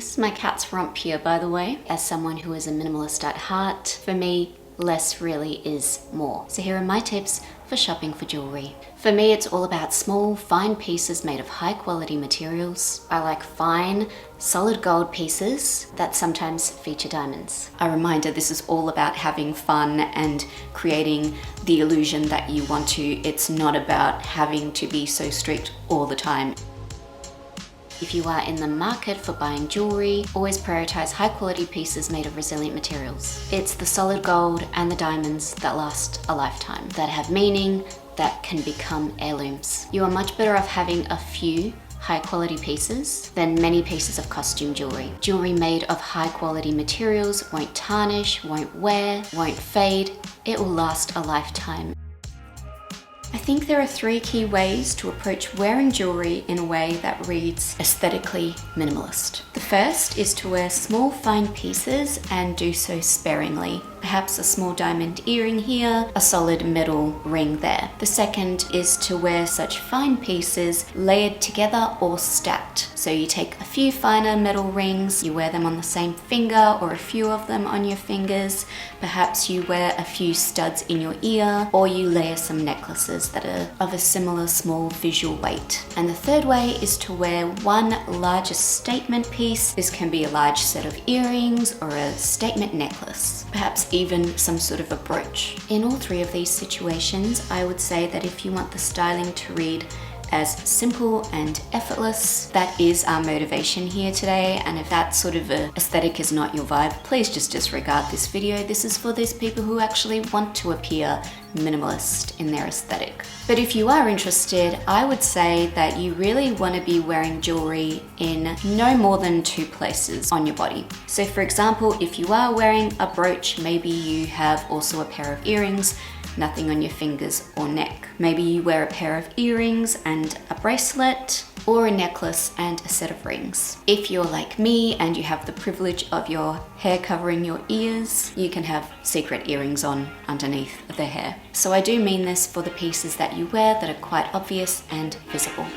This is my cat's rump here, by the way. As someone who is a minimalist at heart, for me, less really is more. So here are my tips for shopping for jewelry. For me, it's all about small, fine pieces made of high quality materials. I like fine, solid gold pieces that sometimes feature diamonds. A reminder, this is all about having fun and creating the illusion that you want to. It's not about having to be so strict all the time. If you are in the market for buying jewelry, always prioritize high quality pieces made of resilient materials. It's the solid gold and the diamonds that last a lifetime, that have meaning, that can become heirlooms. You are much better off having a few high quality pieces than many pieces of costume jewelry. Jewelry made of high quality materials won't tarnish, won't wear, won't fade. It will last a lifetime. I think there are 3 key ways to approach wearing jewelry in a way that reads aesthetically minimalist. The first is to wear small, fine pieces and do so sparingly. Perhaps a small diamond earring here, a solid metal ring there. The second is to wear such fine pieces layered together or stacked. So you take a few finer metal rings, you wear them on the same finger or a few of them on your fingers. Perhaps you wear a few studs in your ear, or you layer some necklaces that are of a similar small visual weight. And the third way is to wear one larger statement piece. This can be a large set of earrings or a statement necklace, perhaps even some sort of a brooch. In all 3 of these situations, I would say that if you want the styling to read as simple and effortless, that is our motivation here today. And if that sort of a aesthetic is not your vibe, please just disregard this video. This is for those people who actually want to appear minimalist in their aesthetic. But if you are interested, I would say that you really want to be wearing jewelry in no more than 2 places on your body. So for example, if you are wearing a brooch, maybe you have also a pair of earrings, nothing on your fingers or neck. Maybe you wear a pair of earrings and a bracelet, or a necklace and a set of rings. If you're like me and you have the privilege of your hair covering your ears, you can have secret earrings on underneath the hair. So I do mean this for the pieces that you wear that are quite obvious and visible.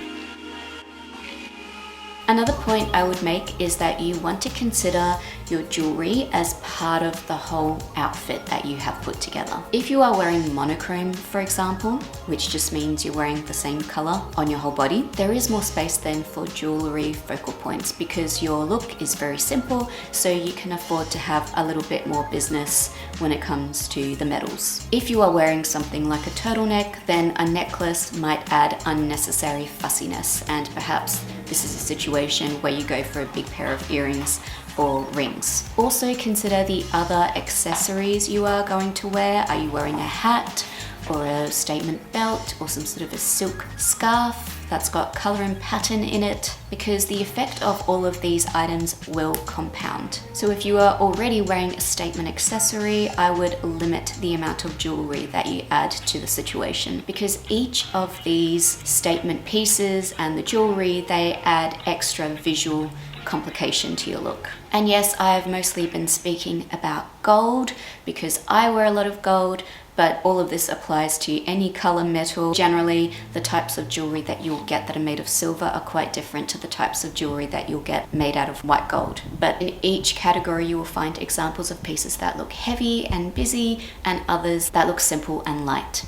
Another point I would make is that you want to consider your jewelry as part of the whole outfit that you have put together. If you are wearing monochrome, for example, which just means you're wearing the same color on your whole body, there is more space then for jewelry focal points because your look is very simple, so you can afford to have a little bit more business when it comes to the metals. If you are wearing something like a turtleneck, then a necklace might add unnecessary fussiness, and perhaps this is a situation where you go for a big pair of earrings or rings. Also consider the other accessories you are going to wear. Are you wearing a hat or a statement belt or some sort of a silk scarf that's got color and pattern in it? Because the effect of all of these items will compound. So if you are already wearing a statement accessory, I would limit the amount of jewelry that you add to the situation, because each of these statement pieces and the jewelry, they add extra visual complication to your look. And yes, I've mostly been speaking about gold because I wear a lot of gold, but all of this applies to any color metal. Generally, the types of jewelry that you'll get that are made of silver are quite different to the types of jewelry that you'll get made out of white gold. But in each category, you will find examples of pieces that look heavy and busy and others that look simple and light.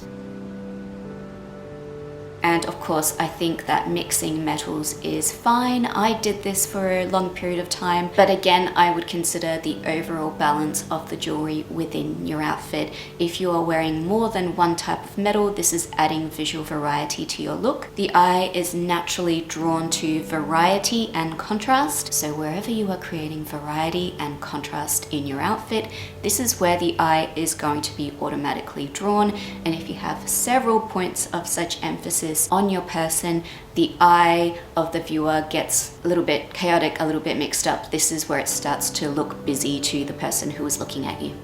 And of course, I think that mixing metals is fine. I did this for a long period of time, but again, I would consider the overall balance of the jewelry within your outfit. If you are wearing more than one type of metal, this is adding visual variety to your look. The eye is naturally drawn to variety and contrast. So wherever you are creating variety and contrast in your outfit, this is where the eye is going to be automatically drawn. And if you have several points of such emphasis on your person, the eye of the viewer gets a little bit chaotic, a little bit mixed up. This is where it starts to look busy to the person who is looking at you.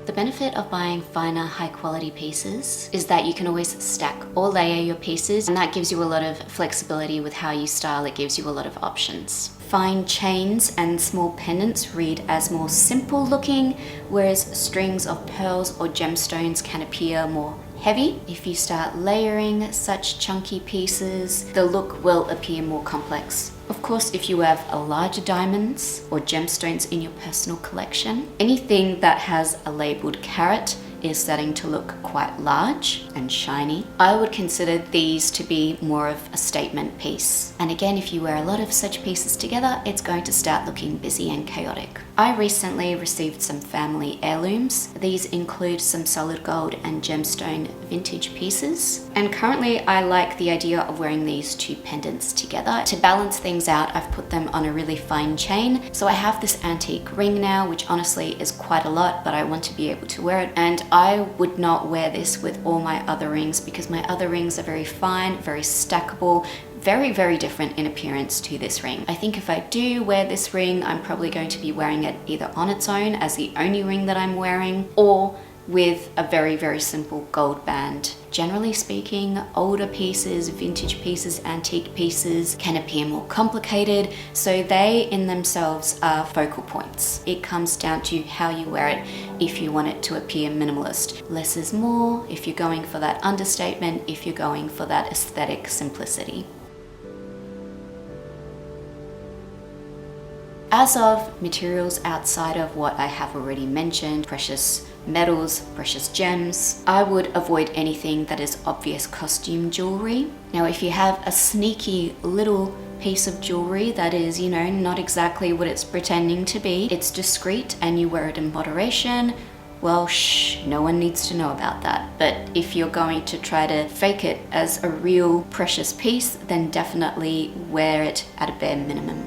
The benefit of buying finer, high quality pieces is that you can always stack or layer your pieces, and that gives you a lot of flexibility with how you style. It gives you a lot of options. Fine chains and small pendants read as more simple looking, whereas strings of pearls or gemstones can appear more heavy. If you start layering such chunky pieces, the look will appear more complex. Of course, if you have larger diamonds or gemstones in your personal collection, anything that has a labeled carat is starting to look quite large and shiny. I would consider these to be more of a statement piece. And again, if you wear a lot of such pieces together, it's going to start looking busy and chaotic. I recently received some family heirlooms. These include some solid gold and gemstone vintage pieces. And currently I like the idea of wearing these two pendants together. To balance things out, I've put them on a really fine chain. So I have this antique ring now, which honestly is quite a lot, but I want to be able to wear it. And I would not wear this with all my other rings because my other rings are very fine, very stackable, very, very different in appearance to this ring. I think if I do wear this ring, I'm probably going to be wearing it either on its own as the only ring that I'm wearing, or with a very, very simple gold band. Generally speaking, older pieces, vintage pieces, antique pieces can appear more complicated, so they in themselves are focal points. It comes down to how you wear it if you want it to appear minimalist. Less is more if you're going for that understatement, if you're going for that aesthetic simplicity. As of materials outside of what I have already mentioned, precious metals, precious gems, I would avoid anything that is obvious costume jewelry. Now, if you have a sneaky little piece of jewelry that is, you know, not exactly what it's pretending to be, it's discreet and you wear it in moderation, well, shh, no one needs to know about that. But if you're going to try to fake it as a real precious piece, then definitely wear it at a bare minimum.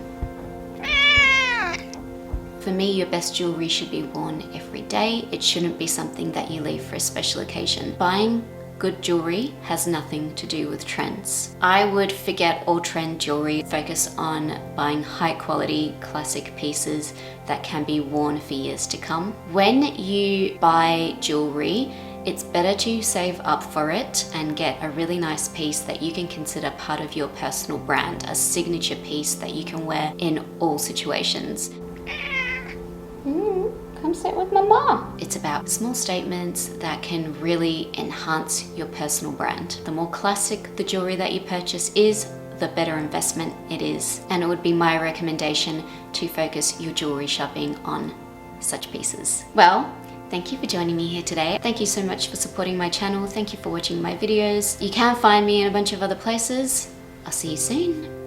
For me, your best jewelry should be worn every day. It shouldn't be something that you leave for a special occasion. Buying good jewelry has nothing to do with trends. I would forget all trend jewelry, focus on buying high quality classic pieces that can be worn for years to come. When you buy jewelry, it's better to save up for it and get a really nice piece that you can consider part of your personal brand, a signature piece that you can wear in all situations. Come sit with mama. It's about small statements that can really enhance your personal brand. The more classic the jewelry that you purchase is, the better investment it is. And it would be my recommendation to focus your jewelry shopping on such pieces. Well, thank you for joining me here today. Thank you so much for supporting my channel. Thank you for watching my videos. You can find me in a bunch of other places. I'll see you soon.